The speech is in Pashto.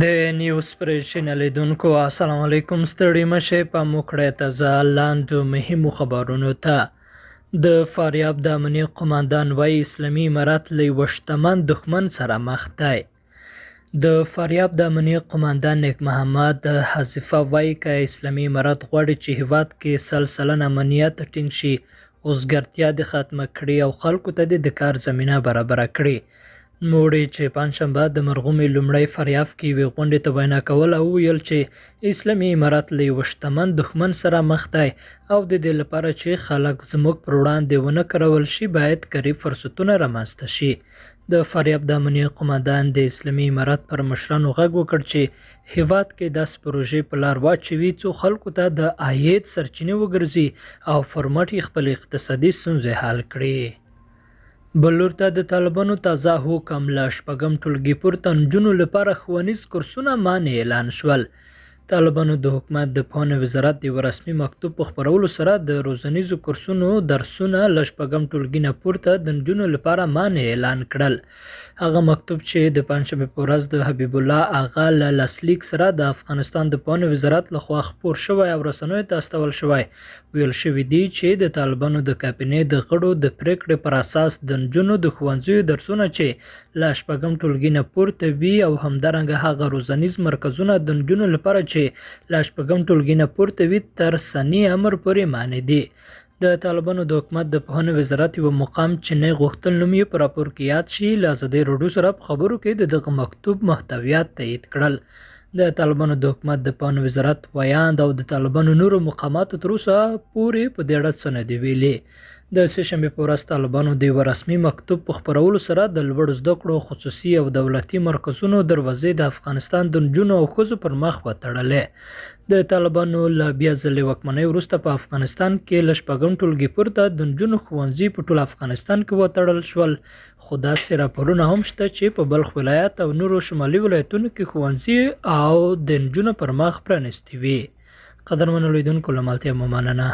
د نیوز پریشن لیدونکو السلام علیکم ستړي مشه په موکړه تازه لاندو مهمو خبرونو ته د فاریاب د امنیه قوماندان وای اسلامي امارات له وشتمن دښمن سره مخ دی. د فاریاب د امنیه قوماندان نیک محمد حذیفه وای ک اسلامي امارات غواړي چې هیواد کې سلسله امنیت ټینګ شي، اوسګرتیا د ختمه کړي او خلکو ته د کار زمینه برابر کړي. نوموړي چې پنجشنبه د مرغومي لومړی فاریاب کې یوې غونډې ته وینا کول او ویل چې اسلامي امارات له یوه شتمن دښمن سره مخ دی او د دې لپاره چې خلک زموږ پر وړاندې ونه کارول شي باید کاري فرصتونه رامنځته شي. د فاریاب د امنیه قوماندان د اسلامي امارات پر مشرانو غږ وکړ چې هیواد کې داسې پروژې په لار واچوي څو خلکو ته د عاید سرچینې وګرځي او فرمټ یې خپل اقتصادي ستونزې حل کړي. بل لورته د طالبانو تازه حکم له شپږم ټولګي پورته نجونو لپاره ښوونیز کورسونه منع اعلان شول. طالبانو د حکومت د پوهنې وزارت د یو رسمي مکتوب په خپرولو سره د روزنیزو کورسونو درسونه له شپږم ټولګي نه پورته د نجونو لپاره منع اعلان کړل. هغه مکتوب چې د پنجشنبې په ورځ د حبیب الله اغا له لاسلیک سره د افغانستان د پوهنې وزارت لخوا خپور شوی او رسنیو ته استول شوی، ویل شوي دي چې د طالبانو د کابینې د غړو د پریکړې پر اساس د نجونو د ښوونځیو درسونه چې له شپږم ټولګي نه پورته وي او همدارنګه هغه روزنیز مرکزونه د نجونو لپاره چې له شپږم ټولګي نه پورته وي تر سني امر پورې مانع دي. د طالبانو د حکومت د پوهنې وزارت یو مقام چې نه غوښتل نوم یې په راپور کې یاد شي له ازادۍ راډیو سره په خبرو کې د دغه مکتوب محتویات تایید کړل. د طالبانو د حکومت د پوهنې وزارت ویاند او د طالبانو نورو مقاماتو تر اوسه پورې په دې اړه څه نه دي ویلي. د سهشنبې په ورځ طالبانو د یو رسمي مکتوب په خپرولو سره د لوړو زده کړو خصوصي او دولتي مرکزونو دروازې د افغانستان د نجونو او ښځو پر مخ وتړلې. د طالبانو له بیا ځلې واکمنۍ وروسته په افغانستان کې له شپږم ټولګي پورته د نجونو ښوونځي په ټول افغانستان کې وتړل شول، خو داسې راپورونه هم شته چې په بلخ ولایت او نورو شمالي ولایتونو کې ښوونځي او د نجونو پر مخ پرانیستي وي. قدرمنو لیدونکو له ملتیا مو مننه.